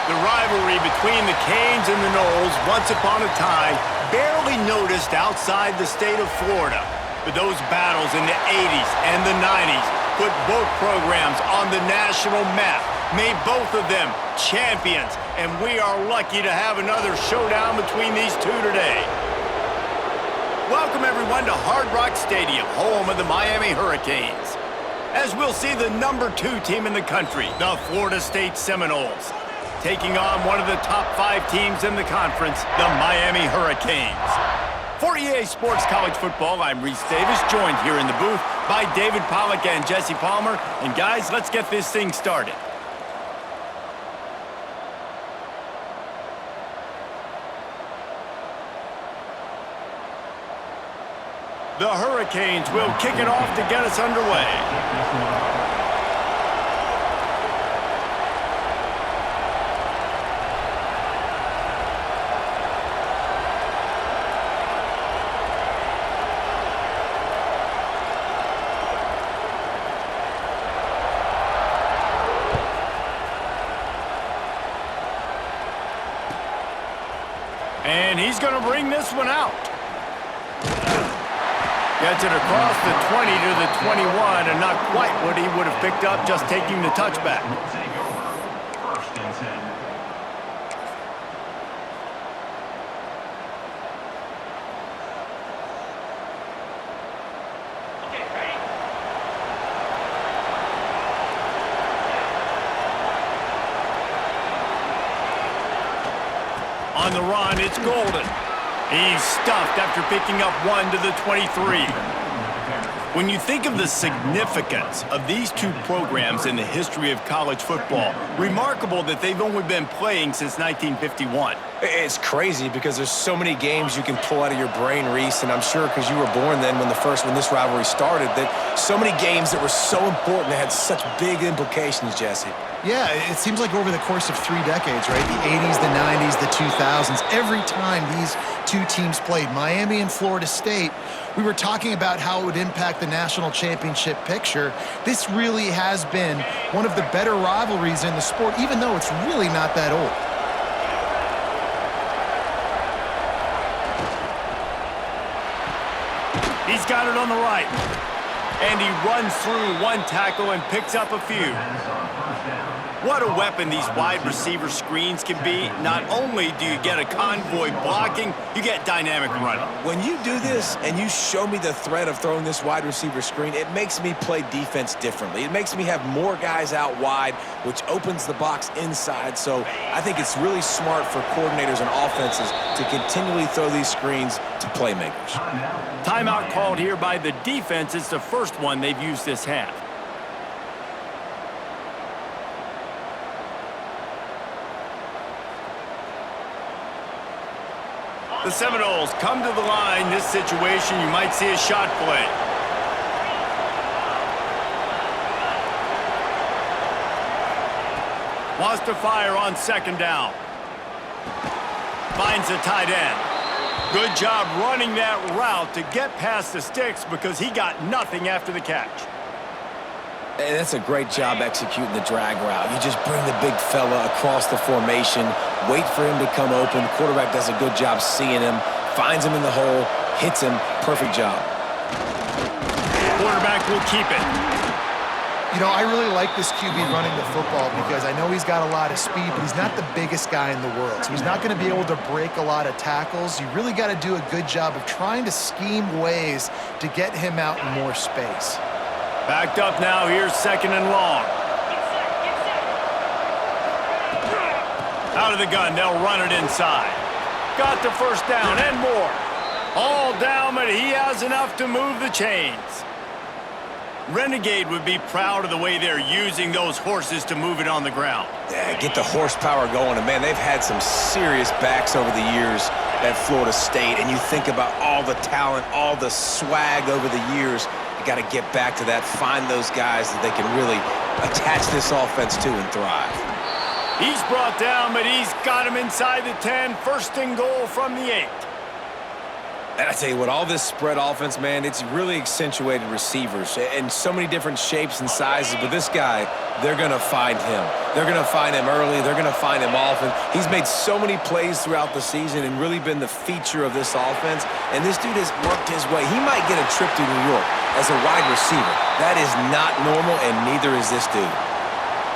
The rivalry between the Canes and the Noles, once upon a time, barely noticed outside the state of Florida. But those battles in the 80s and the 90s put both programs on the national map, made both of them champions, and we are lucky to have another showdown between these two today. Welcome, everyone, to Hard Rock Stadium, home of the Miami Hurricanes. As we'll see the #2 team in the country, the Florida State Seminoles, taking on one of the top 5 teams in the conference, the Miami Hurricanes. For EA Sports College Football, I'm Reese Davis, joined here in the booth by David Pollack and Jesse Palmer. And guys, let's get this thing started. The Hurricanes will kick it off to get us underway. And he's going to bring this one out. Gets it across the 20 to the 21, and not quite what he would have picked up just taking the touchback. First and 10. On the run, it's Golden. He's stuffed after picking up 1 to the 23. When you think of the significance of these two programs in the history of college football, remarkable that they've only been playing since 1951. It's crazy because there's so many games you can pull out of your brain, Reese, and I'm sure because you were born then when this rivalry started, that so many games that were so important, that had such big implications, Jesse. Yeah, it seems like over the course of 3 decades, right? The 80s, the 90s, the 2000s, every time these two teams played, Miami and Florida State, we were talking about how it would impact the national championship picture. This really has been one of the better rivalries in the sport, even though it's really not that old. He's got it on the right. And he runs through one tackle and picks up a few. What a weapon these wide receiver screens can be. Not only do you get a convoy blocking, you get dynamic running. When you do this and you show me the threat of throwing this wide receiver screen, it makes me play defense differently. It makes me have more guys out wide, which opens the box inside. So I think it's really smart for coordinators and offenses to continually throw these screens to playmakers. Timeout called here by the defense. It's the first one they've used this half. The Seminoles come to the line. This situation, you might see a shot play. Wants to fire on second down. Finds a tight end. Good job running that route to get past the sticks because he got nothing after the catch. And that's a great job executing the drag route. You just bring the big fella across the formation, wait for him to come open. The quarterback does a good job seeing him, finds him in the hole, hits him. Perfect job. Quarterback will keep it. You know, I really like this QB running the football because I know he's got a lot of speed, but he's not the biggest guy in the world. So he's not going to be able to break a lot of tackles. You really got to do a good job of trying to scheme ways to get him out in more space. Backed up now, here's second and long. Out of the gun, they'll run it inside. Got the first down and more. All down, but he has enough to move the chains. Renegade would be proud of the way they're using those horses to move it on the ground. Yeah, get the horsepower going. And, man, they've had some serious backs over the years at Florida State. And you think about all the talent, all the swag over the years. You got to get back to that, find those guys that they can really attach this offense to and thrive. He's brought down, but he's got him inside the 10. First and goal from the 8. And I tell you what, all this spread offense, man, it's really accentuated receivers in so many different shapes and sizes. But this guy, they're going to find him. They're going to find him early. They're going to find him often. He's made so many plays throughout the season and really been the feature of this offense. And this dude has worked his way. He might get a trip to New York as a wide receiver. That is not normal, and neither is this dude.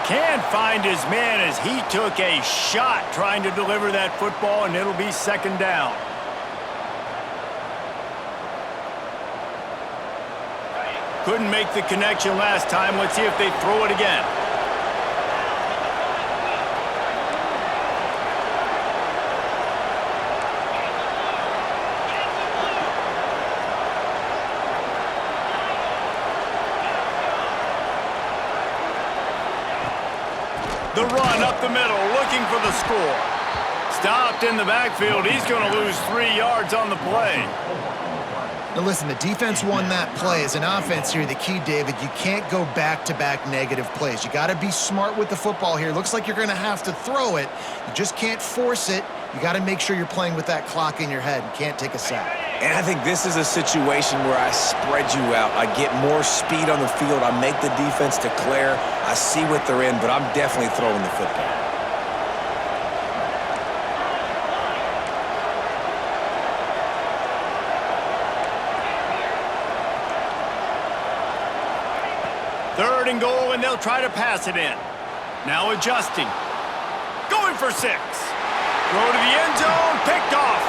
Can't find his man as he took a shot trying to deliver that football, and it'll be second down. Couldn't make the connection last time. Let's see if they throw it again. The run up the middle, looking for the score. Stopped in the backfield. He's going to lose 3 yards on the play. Now listen, the defense won that play. As an offense here, the key, David, you can't go back-to-back negative plays. You got to be smart with the football here. Looks like you're going to have to throw it. You just can't force it. You got to make sure you're playing with that clock in your head. You can't take a sack. And I think this is a situation where I spread you out. I get more speed on the field. I make the defense declare. I see what they're in, but I'm definitely throwing the football. Third and goal, and they'll try to pass it in. Now adjusting. Going for 6. Throw to the end zone, picked off.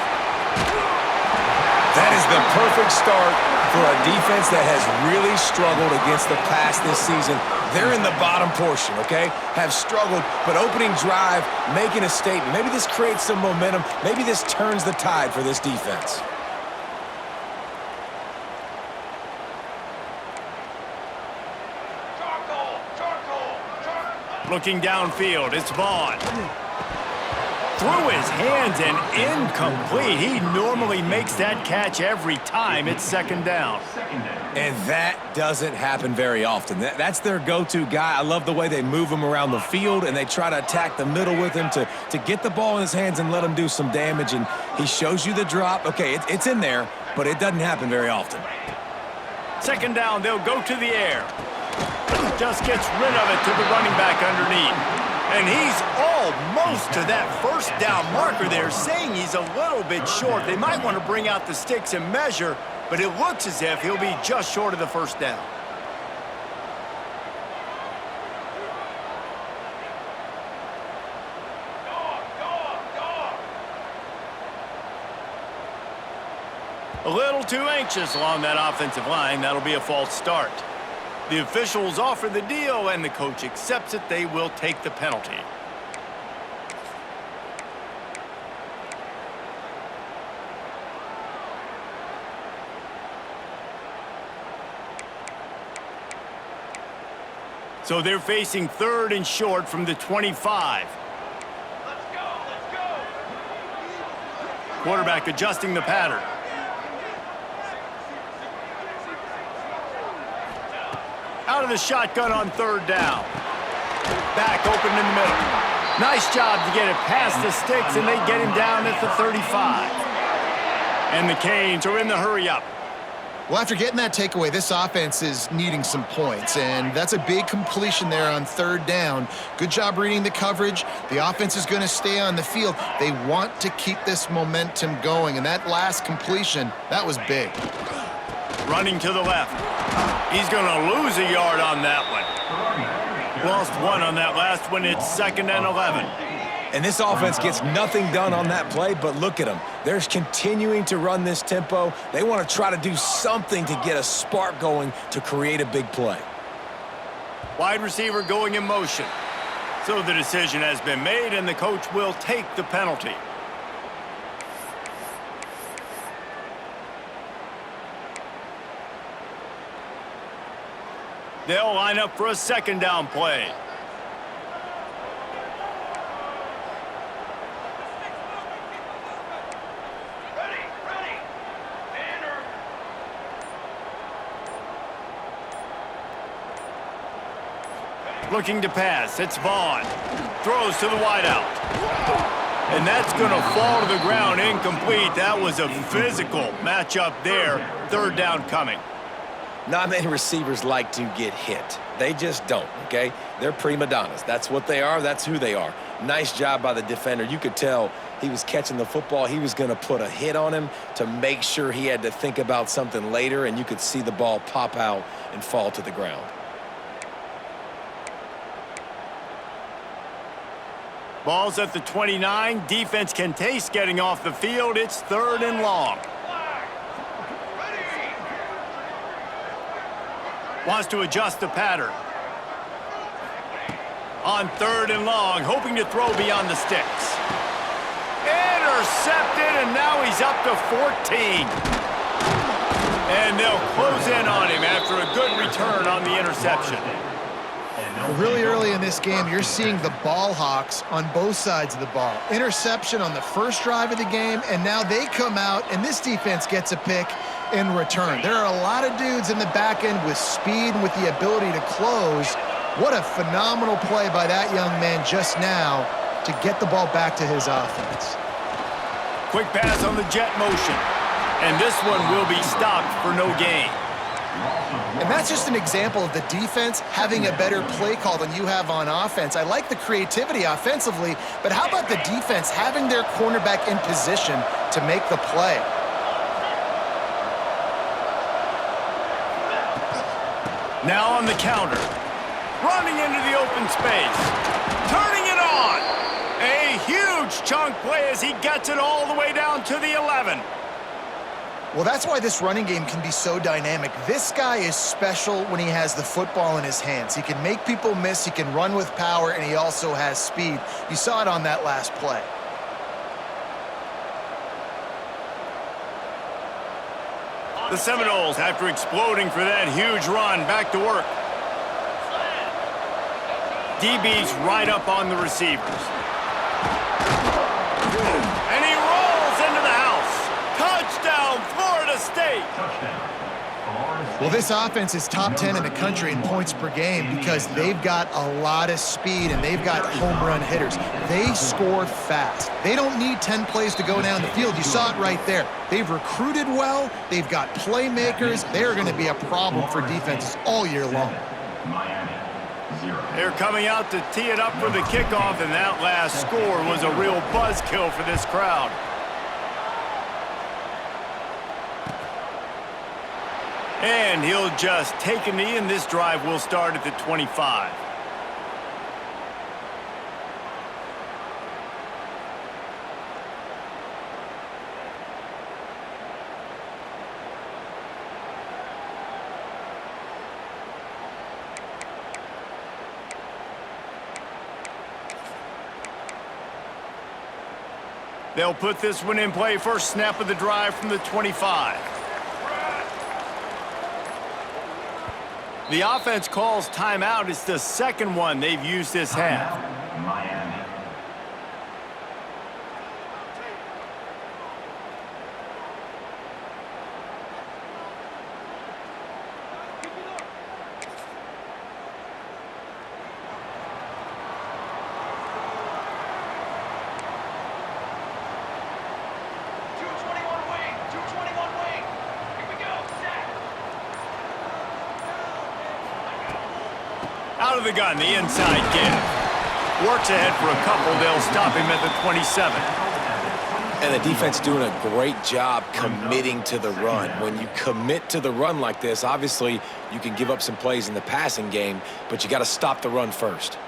That is the perfect start for a defense that has really struggled against the pass this season. They're in the bottom portion, okay? Have struggled, but opening drive, making a statement. Maybe this creates some momentum. Maybe this turns the tide for this defense. Looking downfield, it's Vaughn. Through his hands and incomplete. He normally makes that catch every time. It's second down. And that doesn't happen very often. That's their go-to guy. I love the way they move him around the field, and they try to attack the middle with him to get the ball in his hands and let him do some damage. And he shows you the drop. Okay, it's in there, but it doesn't happen very often. Second down, they'll go to the air. Just gets rid of it to the running back underneath. And he's almost to that first down marker there, saying he's a little bit short. They might want to bring out the sticks and measure, but it looks as if he'll be just short of the first down. A little too anxious along that offensive line. That'll be a false start. The officials offer the deal, and the coach accepts it. They will take the penalty. So they're facing third and short from the 25. Let's go. Quarterback adjusting the pattern. Out of the shotgun on third down. Back open in the middle. Nice job to get it past the sticks, and they get him down at the 35. And the Canes are in the hurry-up. Well, after getting that takeaway, this offense is needing some points, and that's a big completion there on third down. Good job reading the coverage. The offense is going to stay on the field. They want to keep this momentum going, and that last completion, that was big. Running to the left. He's going to lose a yard on that one. Lost 1 on that last one. It's second and 11. And this offense gets nothing done on that play, but look at them. They're continuing to run this tempo. They want to try to do something to get a spark going to create a big play. Wide receiver going in motion. So the decision has been made, and the coach will take the penalty. They'll line up for a second down play. Looking to pass. It's Vaughn. Throws to the wideout. And that's going to fall to the ground incomplete. That was a physical matchup there. Third down coming. Not many receivers like to get hit. They just don't, okay? They're prima donnas. That's what they are. That's who they are. Nice job by the defender. You could tell he was catching the football. He was going to put a hit on him to make sure he had to think about something later, and you could see the ball pop out and fall to the ground. Ball's at the 29. Defense can taste getting off the field. It's 3rd and long. Wants to adjust the pattern. On 3rd and long, hoping to throw beyond the sticks. Intercepted, and now he's up to 14. And they'll close in on him after a good return on the interception. Really early in this game, you're seeing the ball hawks on both sides of the ball. Interception on the first drive of the game, and now they come out, and this defense gets a pick in return. There are a lot of dudes in the back end with speed and with the ability to close. What a phenomenal play by that young man just now to get the ball back to his offense. Quick pass on the jet motion, and this one will be stopped for no gain. And that's just an example of the defense having a better play call than you have on offense. I like the creativity offensively, but how about the defense having their cornerback in position to make the play? Now on the counter. Running into the open space. Turning it on. A huge chunk play as he gets it all the way down to the 11. Well, that's why this running game can be so dynamic. This guy is special when he has the football in his hands. He can make people miss, he can run with power, and he also has speed. You saw it on that last play. The Seminoles, after exploding for that huge run, back to work. DB's right up on the receivers. And he rolls into the house. Touchdown, Florida State. Well, this offense is top 10 in the country in points per game because they've got a lot of speed and they've got home run hitters. They score fast. They don't need 10 plays to go down the field. You saw it right there. They've recruited well. They've got playmakers. They're going to be a problem for defenses all year long. They're coming out to tee it up for the kickoff, and that last score was a real buzzkill for this crowd. And he'll just take a knee, and this drive will start at the 25. They'll put this one in play. First snap of the drive from the 25. The offense calls timeout. It's the second one they've used this half. Out of the gun, the inside give. Works ahead for a couple. They'll stop him at the 27. And the defense doing a great job committing to the run. When you commit to the run like this, obviously you can give up some plays in the passing game, but you got to stop the run first.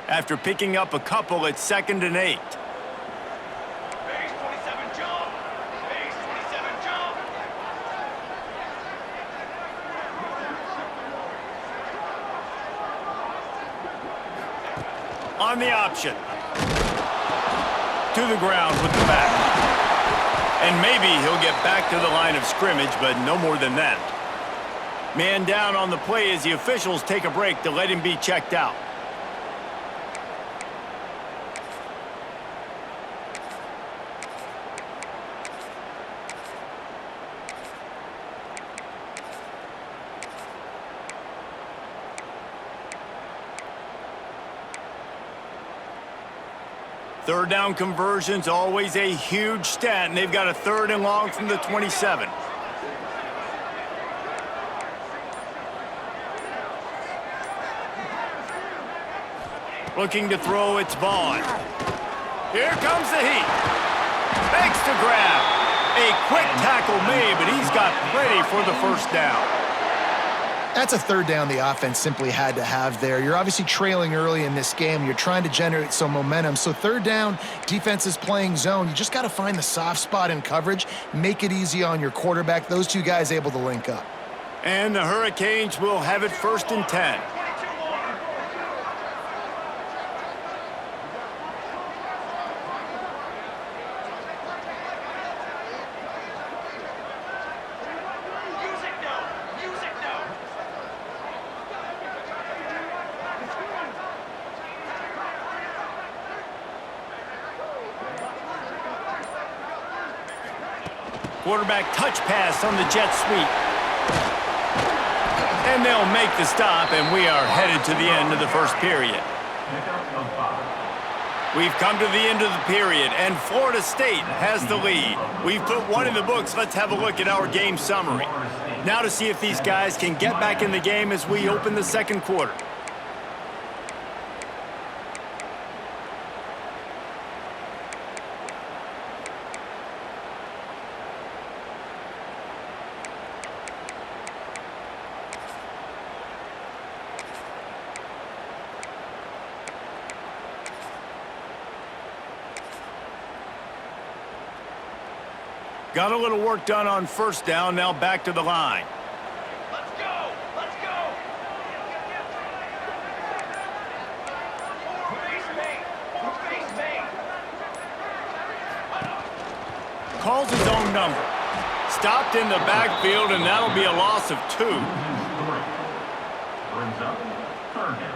After picking up a couple, it's 2nd and 8. On the option. To the ground with the back. And maybe he'll get back to the line of scrimmage, but no more than that. Man down on the play as the officials take a break to let him be checked out. Third down conversion's always a huge stat, and they've got a 3rd and long from the 27. Looking to throw, it's Vaughn. Here comes the heat. Makes the grab. A quick tackle made, but he's got plenty for the first down. That's a 3rd down the offense simply had to have there. You're obviously trailing early in this game. You're trying to generate some momentum. So 3rd down, defense is playing zone. You just got to find the soft spot in coverage, make it easy on your quarterback. Those two guys able to link up. And the Hurricanes will have it 1st and 10. Quarterback touch pass on the jet sweep. And they'll make the stop, and we are headed to the end of the first period. We've come to the end of the period, and Florida State has the lead. We've put one in the books. Let's have a look at our game summary. Now to see if these guys can get back in the game as we open the second quarter. Got a little work done on first down, now back to the line. Let's go! Let's go! Face me! Face me! Calls his own number. Stopped in the backfield, and that'll be a loss of 2. Brings up 3rd down.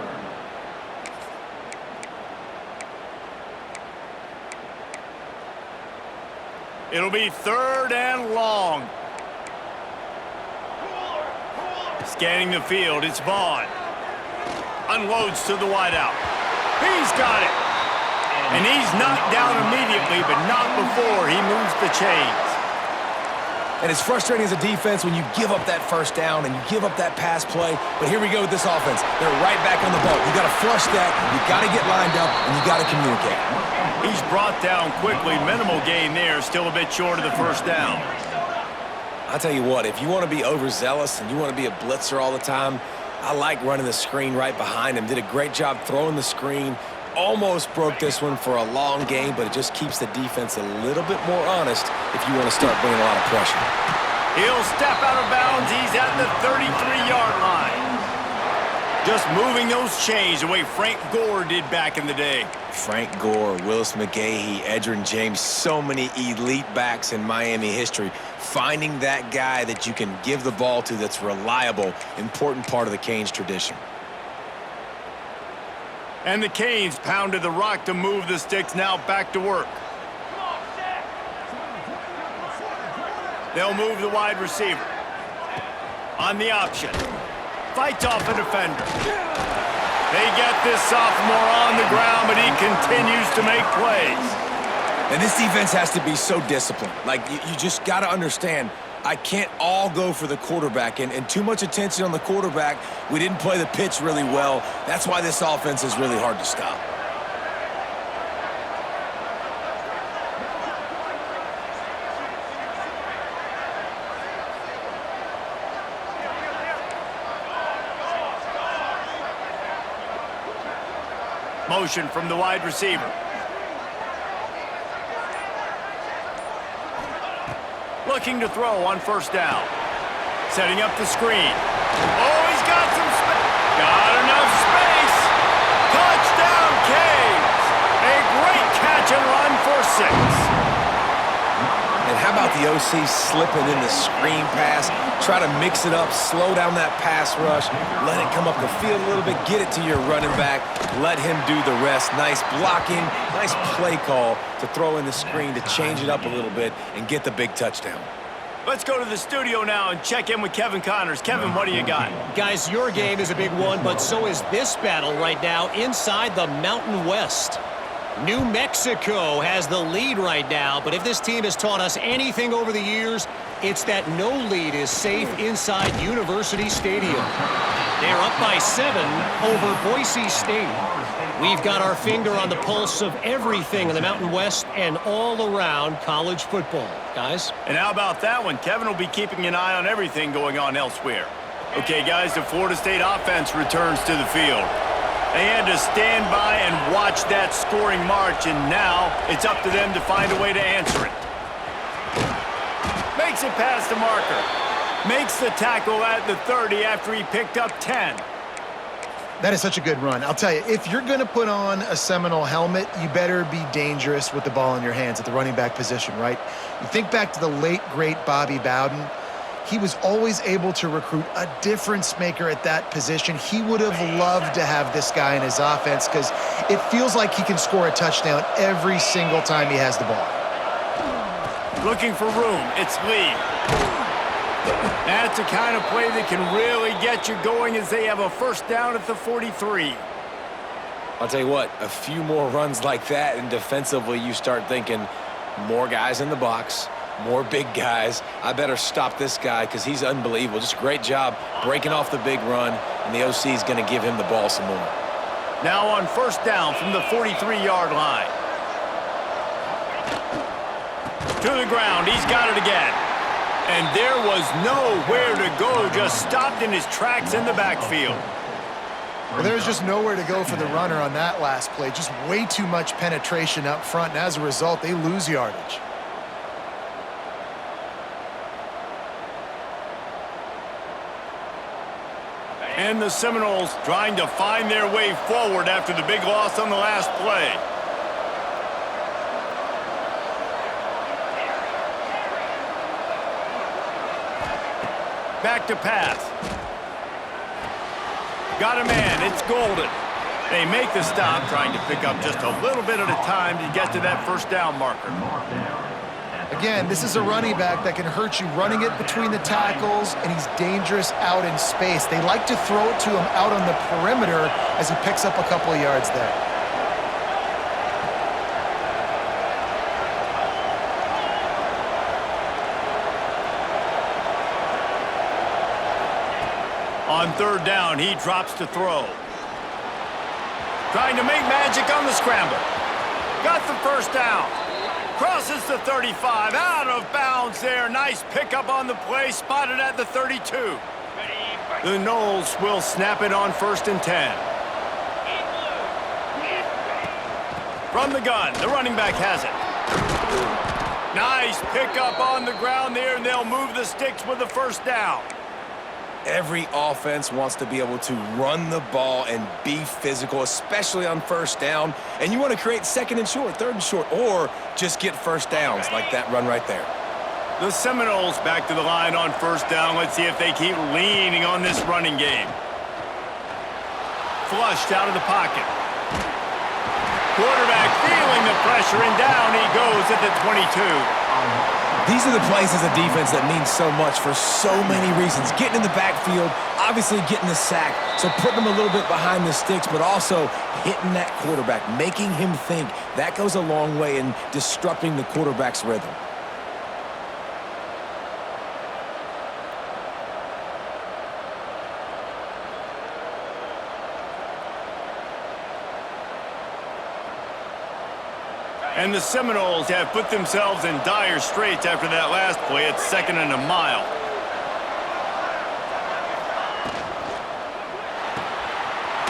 It'll be 3rd and long. Scanning the field, it's Vaughn. Unloads to the wideout. He's got it. And he's knocked down immediately, but not before he moves the chains. And it's frustrating as a defense when you give up that first down and you give up that pass play. But here we go with this offense. They're right back on the ball. You got to flush that. You got to get lined up, and you got to communicate. He's brought down quickly. Minimal gain there. Still a bit short of the first down. I'll tell you what, if you want to be overzealous and you want to be a blitzer all the time, I like running the screen right behind him. Did a great job throwing the screen. Almost broke this one for a long game, but it just keeps the defense a little bit more honest if you want to start bringing a lot of pressure. He'll step out of bounds. He's at the 33-yard line. Just moving those chains the way Frank Gore did back in the day. Frank Gore, Willis McGahee, Edgerrin James, so many elite backs in Miami history. Finding that guy that you can give the ball to that's reliable, important part of the Canes tradition. And the Canes pounded the rock to move the sticks, now back to work. They'll move the wide receiver. On the option. Fights off a defender. They get this sophomore on the ground, but he continues to make plays. And this defense has to be so disciplined. Like, you just got to understand, I can't all go for the quarterback, and too much attention on the quarterback. We didn't play the pitch really well. That's why this offense is really hard to stop. Motion from the wide receiver. Looking to throw on first down. Setting up the screen. Oh, he's got some space. Got enough space. Touchdown, Canes. A great catch and run for 6. And how about the OC slipping in the screen pass? Try to mix it up, slow down that pass rush, let it come up the field a little bit, get it to your running back, let him do the rest. Nice blocking, nice play call to throw in the screen to change it up a little bit and get the big touchdown. Let's go to the studio now and check in with Kevin Connors. Kevin, what do you got? Guys, your game is a big one, but so is this battle right now inside the Mountain West. New Mexico has the lead right now, but if this team has taught us anything over the years, it's that no lead is safe inside University Stadium. They're up by 7 over Boise State. We've got our finger on the pulse of everything in the Mountain West and all around college football. Guys? And how about that one? Kevin will be keeping an eye on everything going on elsewhere. Okay, guys, the Florida State offense returns to the field. They had to stand by and watch that scoring march, and now it's up to them to find a way to answer it. Makes it past the marker. Makes the tackle at the 30 after he picked up 10. That is such a good run. I'll tell you, if you're going to put on a Seminole helmet, you better be dangerous with the ball in your hands at the running back position, right? You think back to the late, great Bobby Bowden. He was always able to recruit a difference maker at that position. He would have loved to have this guy in his offense because it feels like he can score a touchdown every single time he has the ball. Looking for room. It's Lee. That's the kind of play that can really get you going as they have a first down at the 43. I'll tell you what, a few more runs like that, and defensively you start thinking more guys in the box, more big guys. I better stop this guy because he's unbelievable. Just a great job breaking off the big run, and the OC is going to give him the ball some more. Now on first down from the 43-yard line. To the ground. He's got it again. And there was nowhere to go. Just stopped in his tracks in the backfield. Well, there's just nowhere to go for the runner on that last play. Just way too much penetration up front, and as a result, they lose yardage. And the Seminoles trying to find their way forward after the big loss on the last play. Back to pass. Got a man. It's Golden. They make the stop, trying to pick up just a little bit at a time to get to that first down marker. Again, this is a running back that can hurt you running it between the tackles, and he's dangerous out in space. They like to throw it to him out on the perimeter as he picks up a couple of yards there. On third down, he drops to throw. Trying to make magic on the scramble. Got the first down. Crosses the 35, out of bounds there. Nice pickup on the play, spotted at the 32. The Noles will snap it on 1st and 10. From the gun, the running back has it. Nice pickup on the ground there, and they'll move the sticks with the first down. Every offense wants to be able to run the ball and be physical, especially on first down. And you want to create 2nd and short, 3rd and short, or just get first downs like that run right there. The Seminoles back to the line on first down. Let's see if they keep leaning on this running game. Flushed out of the pocket. Quarterback feeling the pressure, and down he goes at the 22. These are the plays as a defense that mean so much for so many reasons. Getting in the backfield, obviously getting the sack, so putting them a little bit behind the sticks, but also hitting that quarterback, making him think. That goes a long way in disrupting the quarterback's rhythm. And the Seminoles have put themselves in dire straits after that last play at 2nd and a mile.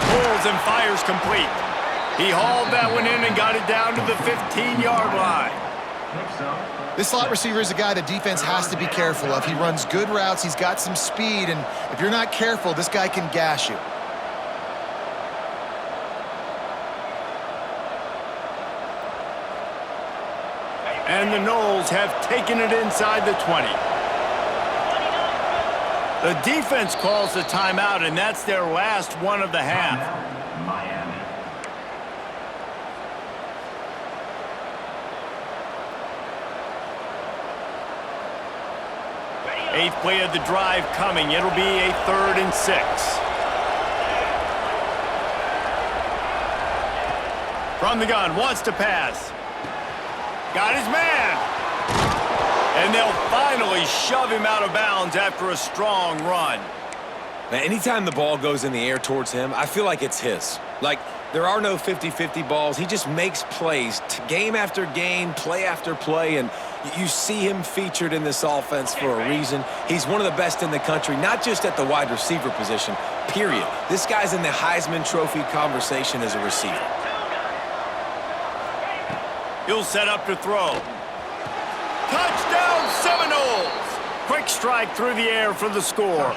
Pulls and fires complete. He hauled that one in and got it down to the 15-yard line. This slot receiver is a guy the defense has to be careful of. He runs good routes. He's got some speed, and if you're not careful, this guy can gash you. And the Noles have taken it inside the 20. The defense calls the timeout, and that's their last one of the half. Miami. 8th play of the drive coming. It'll be a 3rd and 6. From the gun, wants to pass. Got his man. And they'll finally shove him out of bounds after a strong run. Now, anytime the ball goes in the air towards him, I feel like it's his. Like, there are no 50-50 balls. He just makes plays, game after game, play after play, and you see him featured in this offense for a reason. He's one of the best in the country, not just at the wide receiver position, period. This guy's in the Heisman Trophy conversation as a receiver. He'll set up to throw. Touchdown, Seminoles! Quick strike through the air for the score.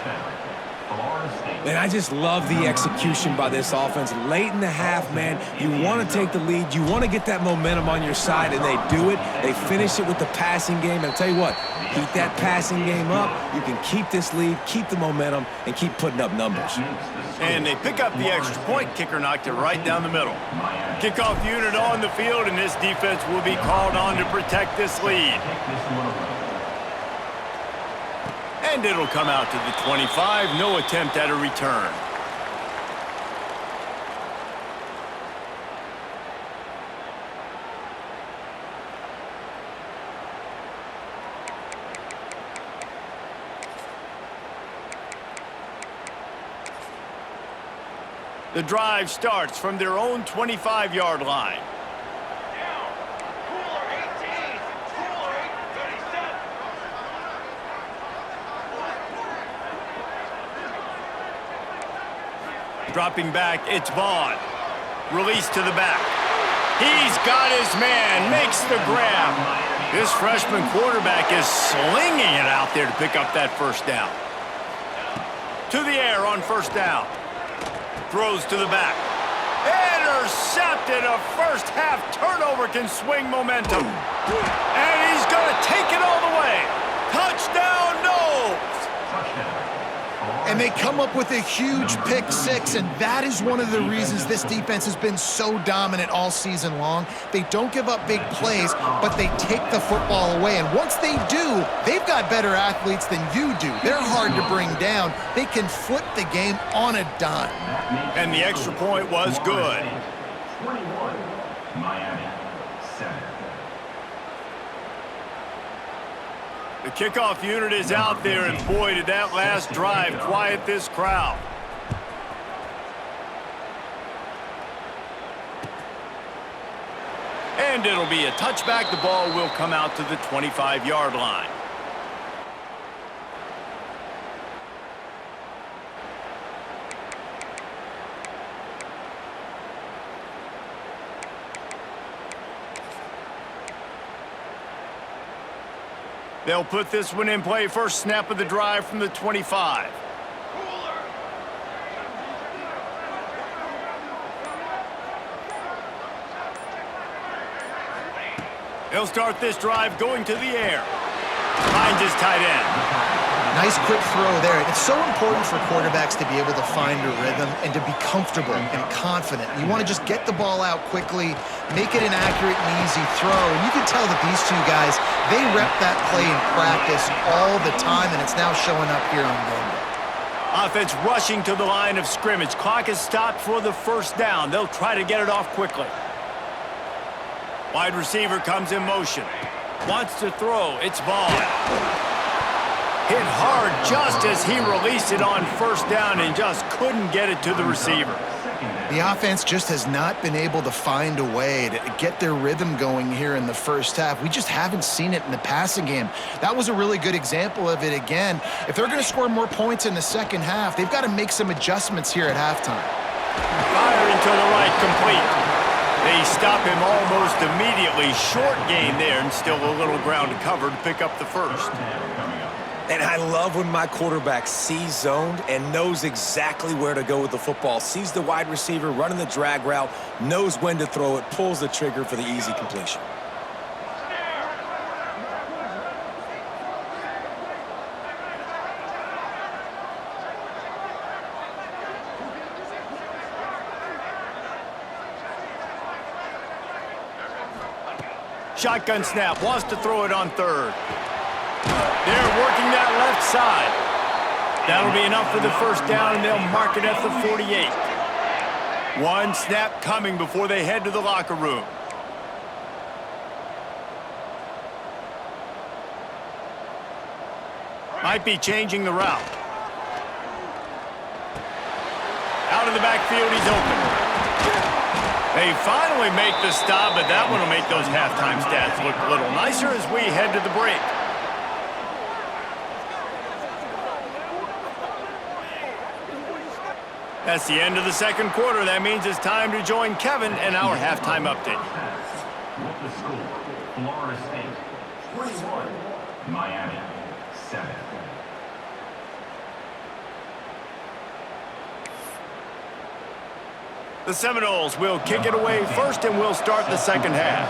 And I just love the execution by this offense. Late in the half, man, you want to take the lead. You want to get that momentum on your side, and they do it. They finish it with the passing game. And I'll tell you what, keep that passing game up. You can keep this lead, keep the momentum, and keep putting up numbers. And they pick up the extra point. Kicker knocked it right down the middle. Kickoff unit on the field, and this defense will be called on to protect this lead. And it'll come out to the 25. No attempt at a return. The drive starts from their own 25-yard line. Dropping back, it's Vaughn. Release to the back. He's got his man, makes the grab. This freshman quarterback is slinging it out there to pick up that first down. To the air on first down. Throws to the back. Intercepted. A first half turnover can swing momentum. And he's going to take it all the way. Touchdown, Noles. And they come up with a huge pick six, and that is one of the reasons this defense has been so dominant all season long. They don't give up big plays, but they take the football away. And once they do, they've got better athletes than you do. They're hard to bring down. They can flip the game on a dime. And the extra point was good. 21, Miami, 7. The kickoff unit is out there, and boy, did that last drive quiet this crowd. And it'll be a touchback. The ball will come out to the 25-yard line. They'll put this one in play. First snap of the drive from the 25. They'll start this drive going to the air. Finds his tight end. Nice quick throw there. It's so important for quarterbacks to be able to find a rhythm and to be comfortable and confident. You want to just get the ball out quickly, make it an accurate and easy throw. And you can tell that these two guys, they rep that play in practice all the time, and it's now showing up here on game day. Offense rushing to the line of scrimmage. Clock is stopped for the first down. They'll try to get it off quickly. Wide receiver comes in motion. Wants to throw. It's Vaughn. Hit hard just as he released it on first down and just couldn't get it to the receiver. The offense just has not been able to find a way to get their rhythm going here in the first half. We just haven't seen it in the passing game. That was a really good example of it again. If they're going to score more points in the second half, they've got to make some adjustments here at halftime. Firing to the right, complete. They stop him almost immediately. Short gain there, and still a little ground to cover to pick up the first. And I love when my quarterback sees zoned and knows exactly where to go with the football. Sees the wide receiver running the drag route, knows when to throw it, pulls the trigger for the easy completion. Shotgun snap, wants to throw it on third. They're working that left side. That'll be enough for the first down, and they'll mark it at the 48. One snap coming before they head to the locker room. Might be changing the route. Out of the backfield, he's open. They finally make the stop, but that one will make those halftime stats look a little nicer as we head to the break. That's the end of the second quarter. That means it's time to join Kevin in our halftime update. What the score? Florida State 21, Miami 7. The Seminoles will kick it away first, and we'll start the second half.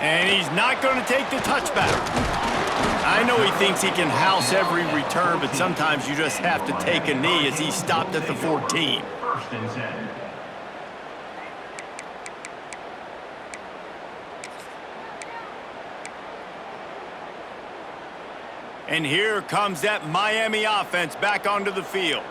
And he's not going to take the touchback. I know he thinks he can house every return, but sometimes you just have to take a knee as he stopped at the 14. First and 10. And here comes that Miami offense back onto the field.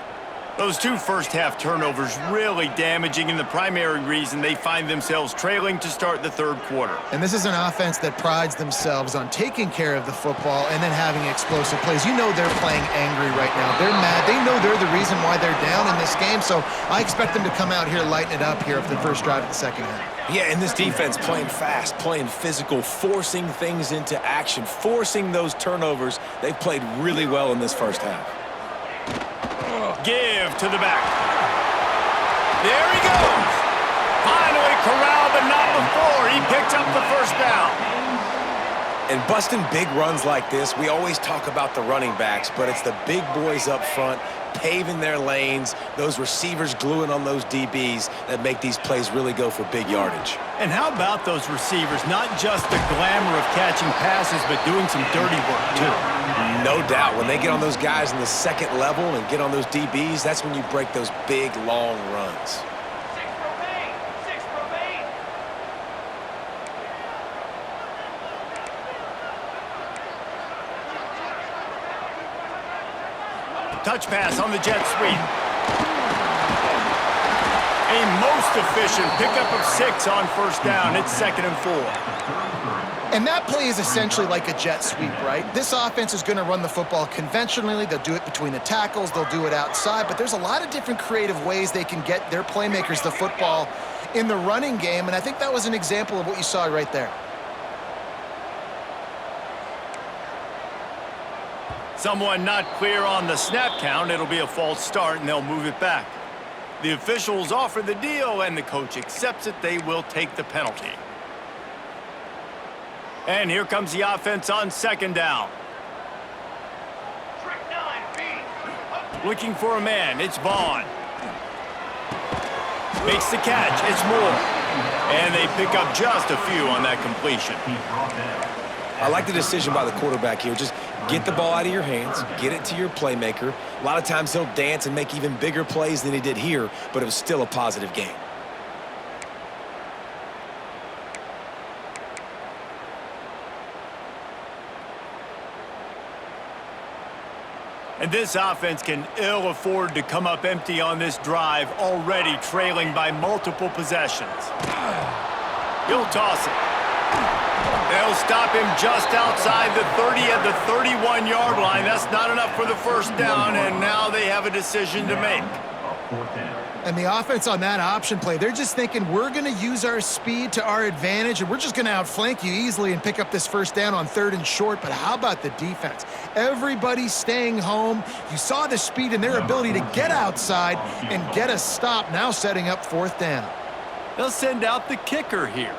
Those two first-half turnovers really damaging, and the primary reason they find themselves trailing to start the third quarter. And this is an offense that prides themselves on taking care of the football and then having explosive plays. You know they're playing angry right now. They're mad. They know they're the reason why they're down in this game, so I expect them to come out here, lighten it up here for the first drive of the second half. Yeah, and this defense playing fast, playing physical, forcing things into action, forcing those turnovers. They've played really well in this first half. Give to the back. There he goes. Finally corralled, but not before. He picks up the first down. And busting big runs like this, we always talk about the running backs, but it's the big boys up front, paving their lanes, those receivers gluing on those DBs that make these plays really go for big yardage. And how about those receivers? Not just the glamour of catching passes, but doing some dirty work, too. No doubt. When they get on those guys in the second level and get on those DBs, that's when you break those big, long runs. 6 remain. 6 remain. Touch pass on the jet sweep. A most efficient pickup of 6 on first down. It's 2nd and 4. And that play is essentially like a jet sweep, right? This offense is going to run the football conventionally. They'll do it between the tackles. They'll do it outside. But there's a lot of different creative ways they can get their playmakers the football in the running game. And I think that was an example of what you saw right there. Someone not clear on the snap count. It'll be a false start, and they'll move it back. The officials offer the deal, and the coach accepts it. They will take the penalty. And here comes the offense on second down. Trick 9, B. Looking for a man. It's Vaughn. Makes the catch. It's Moore. And they pick up just a few on that completion. I like the decision by the quarterback here. Just get the ball out of your hands, get it to your playmaker. A lot of times he'll dance and make even bigger plays than he did here, but it was still a positive game. And this offense can ill afford to come up empty on this drive, already trailing by multiple possessions. He'll toss it. They'll stop him just outside the 30 at the 31-yard line. That's not enough for the first down, and now they have a decision to make. And the offense on that option play, they're just thinking we're going to use our speed to our advantage, and we're just going to outflank you easily and pick up this first down on 3rd and short. But how about the defense? Everybody's staying home. You saw the speed and their ability to get outside and get a stop, now setting up 4th down. They'll send out the kicker here.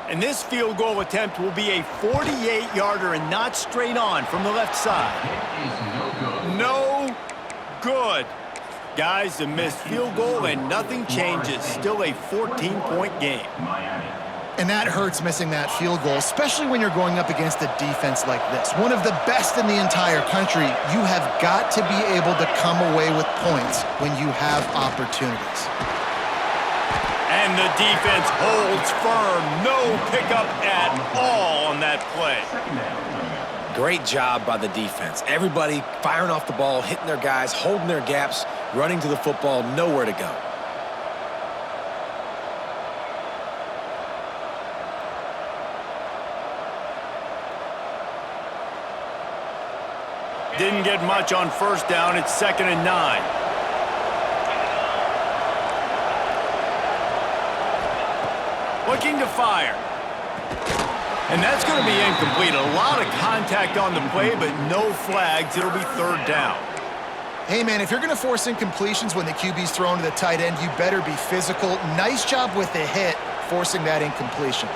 And this field goal attempt will be a 48-yarder and not straight on from the left side. No good. Guys, a missed field goal and nothing changes. Still a 14-point game. And that hurts, missing that field goal, especially when you're going up against a defense like this. One of the best in the entire country. You have got to be able to come away with points when you have opportunities. And And the defense holds firm. No pickup at all on that play. Great job by the defense. Everybody firing off the ball, hitting their guys, holding their gaps, running to the football, nowhere to go. Didn't get much on first down. It's 2nd and 9. Looking to fire. And that's going to be incomplete. A lot of contact on the play, but no flags. It'll be 3rd down. Hey, man, if you're going to force incompletions when the QB's thrown to the tight end, you better be physical. Nice job with the hit, forcing that incompletion.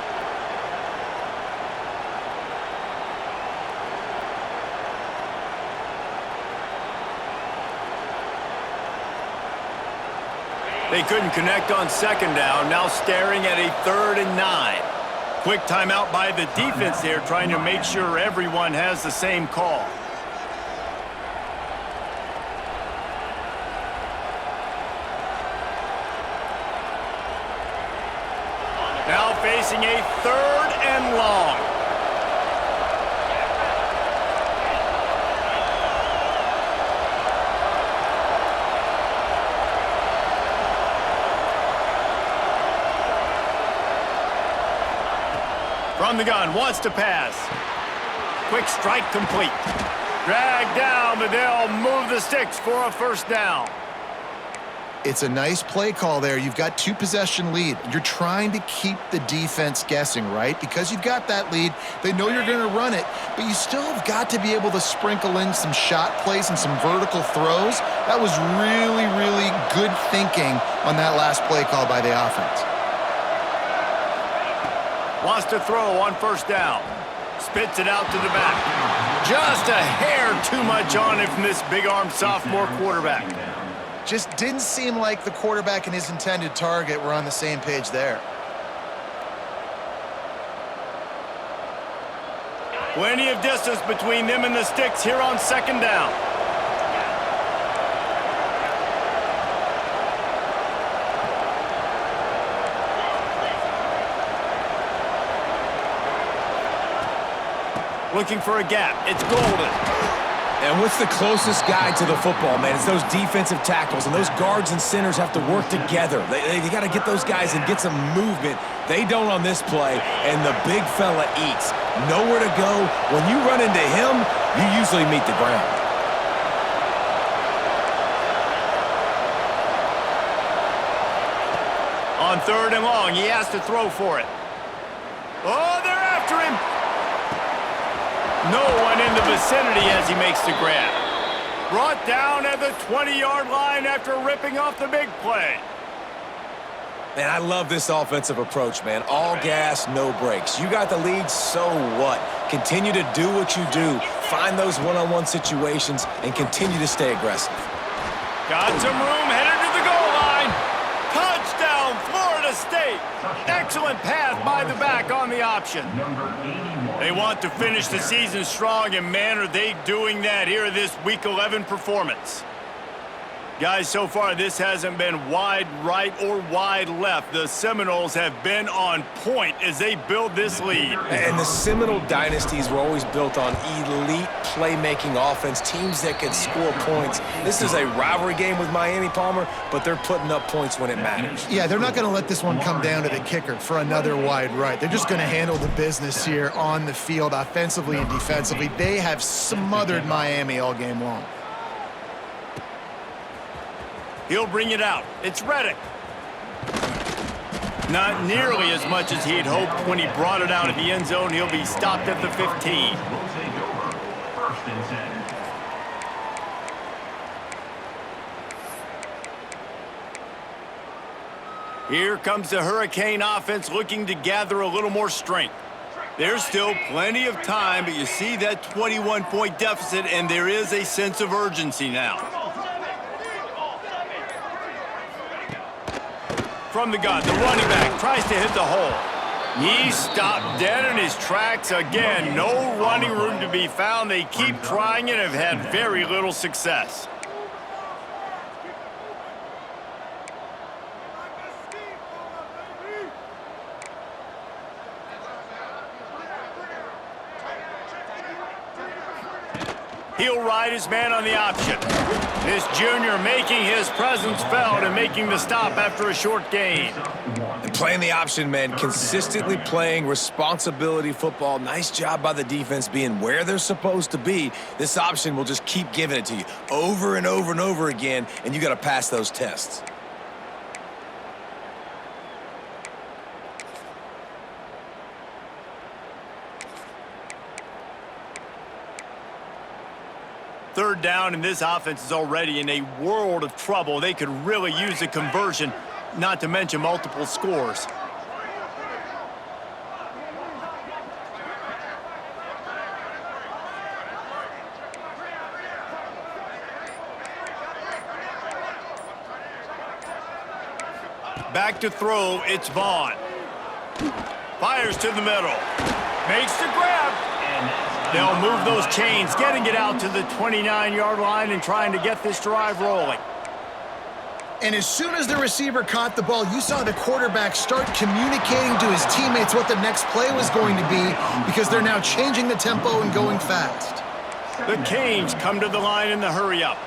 They couldn't connect on 2nd down. Now staring at a 3rd and 9. Quick timeout by the defense there, trying to make sure everyone has the same call. Now facing a 3rd and long. From the gun, wants to pass. Quick strike complete. Dragged down, but they'll move the sticks for a 1st down. It's a nice play call there. You've got 2-possession lead. You're trying to keep the defense guessing, right? Because you've got that lead, they know you're going to run it, but you still have got to be able to sprinkle in some shot plays and some vertical throws. That was really, really good thinking on that last play call by the offense. Wants to throw on 1st down. Spits it out to the back. Just a hair too much on it from this big-armed sophomore quarterback. Just didn't seem like the quarterback and his intended target were on the same page there. Plenty of distance between them and the sticks here on 2nd down. Looking for a gap. It's Golden. And what's the closest guy to the football, man? It's those defensive tackles, and those guards and centers have to work together. They got to get those guys and get some movement. They don't on this play, and the big fella eats. Nowhere to go. When you run into him, you usually meet the ground. On 3rd and long, he has to throw for it. Oh, they're after him. No one in the vicinity as he makes the grab. Brought down at the 20-yard line after ripping off the big play. Man, I love this offensive approach, man. All gas, no brakes. You got the lead, so what? Continue to do what you do. Find those one-on-one situations and continue to stay aggressive. Got some room, headed to the goal line. Touchdown, Florida State. Excellent pass by the back on the option. They want to finish the season strong, and man, are they doing that here in this Week 11 performance. Guys, so far this hasn't been wide right or wide left. The Seminoles have been on point as they build this lead. And the Seminole dynasties were always built on elite playmaking offense, teams that can score points. This is a rivalry game with Miami, Palmer, but they're putting up points when it matters. Yeah, they're not going to let this one come down to the kicker for another wide right. They're just going to handle the business here on the field, offensively and defensively. They have smothered Miami all game long. He'll bring it out. It's Reddick. Not nearly as much as he had hoped when he brought it out of the end zone. He'll be stopped at the 15. Will take over. 1st and 10. Here comes the Hurricane offense looking to gather a little more strength. There's still plenty of time, but you see that 21-point deficit, and there is a sense of urgency now. From the gun, the running back tries to hit the hole. He stopped dead in his tracks again. No running room to be found. They keep trying and have had very little success. He'll ride his man on the option. This junior making his presence felt and making the stop after a short gain. And playing the option, man, consistently playing responsibility football. Nice job by the defense being where they're supposed to be. This option will just keep giving it to you over and over and over again, and you got to pass those tests. Third down, and this offense is already in a world of trouble. They could really use a conversion, not to mention multiple scores. Back to throw, it's Vaughn. Fires to the middle. Makes the grab. They'll move those chains, getting it out to the 29-yard line and trying to get this drive rolling. And as soon as the receiver caught the ball, you saw the quarterback start communicating to his teammates what the next play was going to be because they're now changing the tempo and going fast. The Canes come to the line in the hurry-up.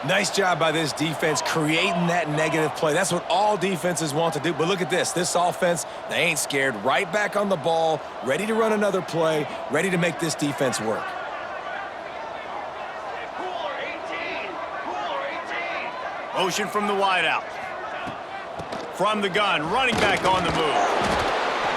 Nice job by this defense creating that negative play. That's what all defenses want to do. But look at this. This offense, they ain't scared. Right back on the ball, ready to run another play, ready to make this defense work. Cooler 18. Cooler 18. Motion from the wideout. From the gun, running back on the move.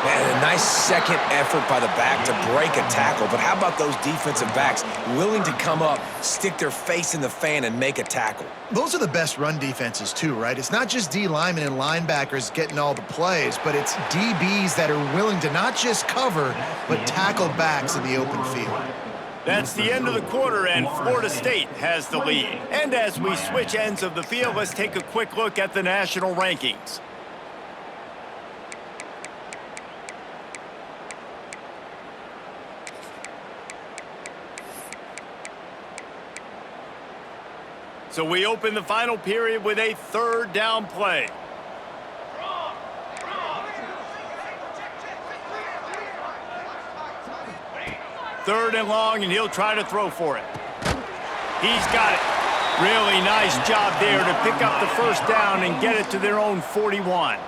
Man, a nice second effort by the back to break a tackle. But how about those defensive backs willing to come up, stick their face in the fan, and make a tackle? Those are the best run defenses too, right? It's not just D linemen and linebackers getting all the plays, but it's DBs that are willing to not just cover, but tackle backs in the open field. That's the end of the quarter, and Florida State has the lead. And as we switch ends of the field, let's take a quick look at the national rankings. So we open the final period with a third down play. Third and long, and he'll try to throw for it. He's got it. Really nice job there to pick up the first down and get it to their own 41.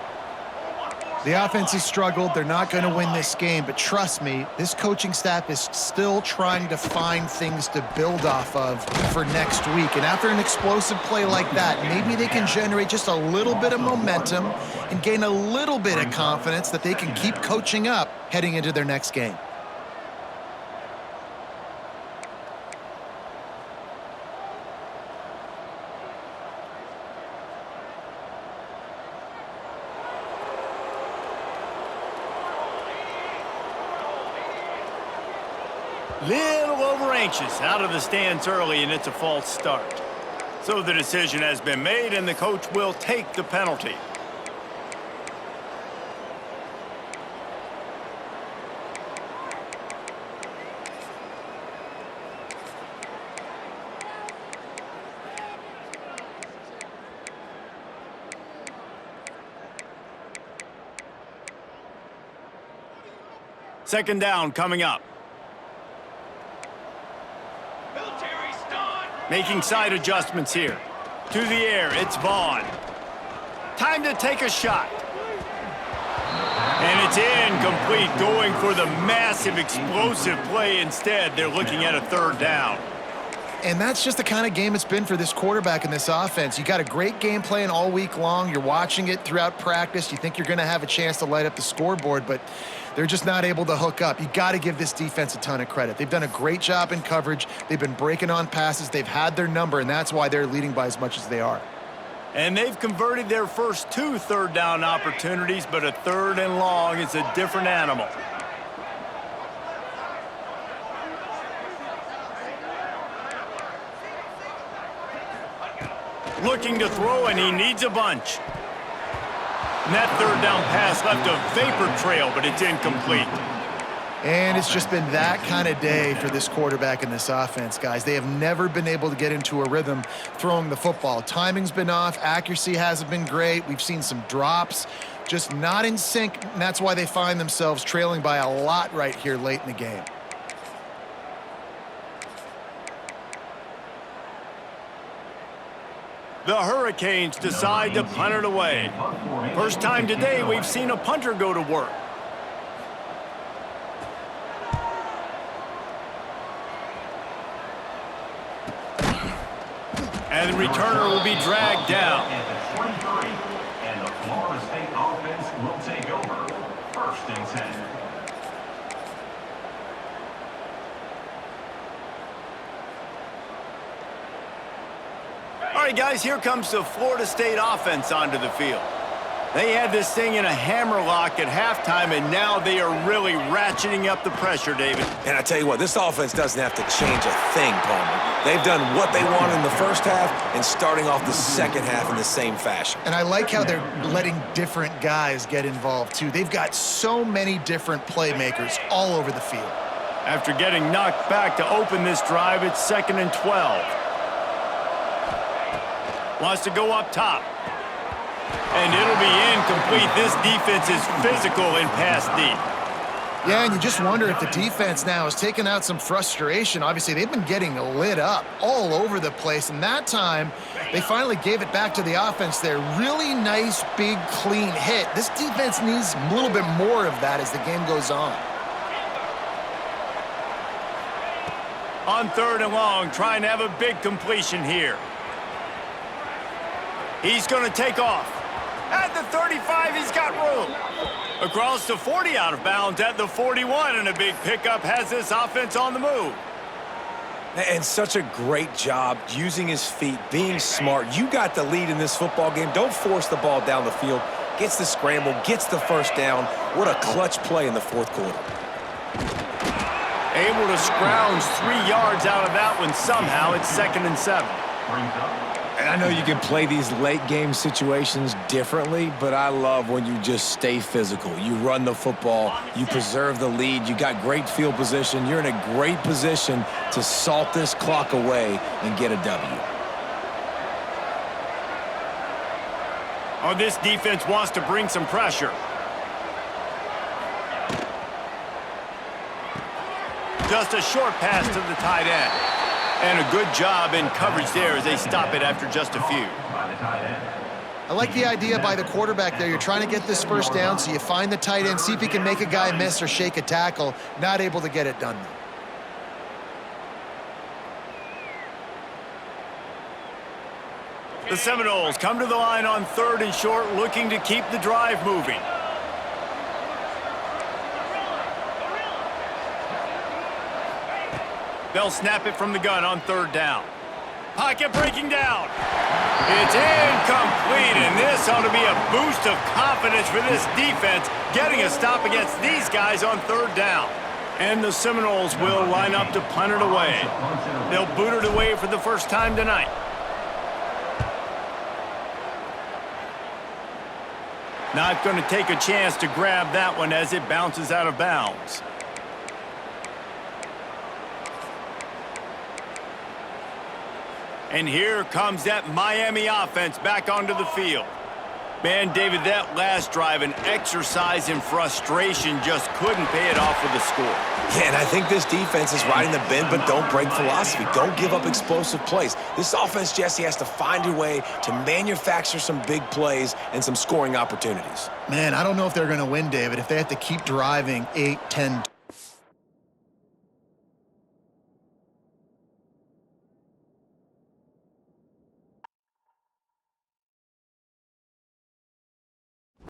The offense has struggled. They're not going to win this game, but trust me, this coaching staff is still trying to find things to build off of for next week. And after an explosive play like that, maybe they can generate just a little bit of momentum and gain a little bit of confidence that they can keep coaching up heading into their next game. Little over anxious, out of the stands early, and it's a false start. So the decision has been made, and the coach will take the penalty. Second down coming up. Making side adjustments here. To the air, it's Vaughn. Time to take a shot. And it's incomplete, going for the massive explosive play instead. They're looking at a third down. And that's just the kind of game it's been for this quarterback in this offense. You got a great game plan all week long. You're watching it throughout practice. You think you're going to have a chance to light up the scoreboard, but they're just not able to hook up. You got to give this defense a ton of credit. They've done a great job in coverage. They've been breaking on passes. They've had their number, and that's why they're leading by as much as they are. And they've converted their first 2 third down opportunities, but a third and long is a different animal. Looking to throw, and he needs a bunch. And that third down pass left a vapor trail, but it's incomplete. And it's just been that kind of day for this quarterback in this offense, guys. They have never been able to get into a rhythm throwing the football. Timing's been off. Accuracy hasn't been great. We've seen some drops, just not in sync, and that's why they find themselves trailing by a lot right here late in the game. The Hurricanes decide to punt it away. First time today we've seen a punter go to work. And the returner will be dragged down. At the 23, and the Florida State offense will take over. First and 10. All right, guys, here comes the Florida State offense onto the field. They had this thing in a hammerlock at halftime, and now they are really ratcheting up the pressure, David. And I tell you what, this offense doesn't have to change a thing, Palmer. They've done what they wanted in the first half and starting off the second half in the same fashion. And I like how they're letting different guys get involved, too. They've got so many different playmakers all over the field. After getting knocked back to open this drive, it's 2nd and 12. Wants to go up top. And it'll be incomplete. This defense is physical and pass deep. Yeah, and you just wonder if the defense now is taking out some frustration. Obviously, they've been getting lit up all over the place, and that time, they finally gave it back to the offense there. Really nice, big, clean hit. This defense needs a little bit more of that as the game goes on. On 3rd and long, trying to have a big completion here. He's going to take off. At the 35, he's got room. Across the 40, out of bounds at the 41, and a big pickup has this offense on the move. And such a great job using his feet, being smart. You got the lead in this football game. Don't force the ball down the field. Gets the scramble, gets the first down. What a clutch play in the 4th quarter. Able to scrounge 3 yards out of that one somehow. It's 2nd and 7. And I know you can play these late game situations differently, but I love when you just stay physical. You run the football, you preserve the lead, you got great field position. You're in a great position to salt this clock away and get a W. Oh, this defense wants to bring some pressure. Just a short pass to the tight end. And a good job in coverage there as they stop it after just a few. I like the idea by the quarterback there. You're trying to get this first down, so you find the tight end, see if he can make a guy miss or shake a tackle. Not able to get it done, though. The Seminoles come to the line on 3rd and short, looking to keep the drive moving. They'll snap it from the gun on 3rd down. Pocket breaking down. It's incomplete, and this ought to be a boost of confidence for this defense, getting a stop against these guys on 3rd down. And the Seminoles will line up to punt it away. They'll boot it away for the first time tonight. Not going to take a chance to grab that one as it bounces out of bounds. And here comes that Miami offense back onto the field. Man, David, that last drive, an exercise in frustration, just couldn't pay it off with a score. Yeah, and I think this defense is riding the bend, but don't break philosophy. Don't give up explosive plays. This offense, Jesse, has to find a way to manufacture some big plays and some scoring opportunities. Man, I don't know if they're going to win, David, if they have to keep driving 8, 10,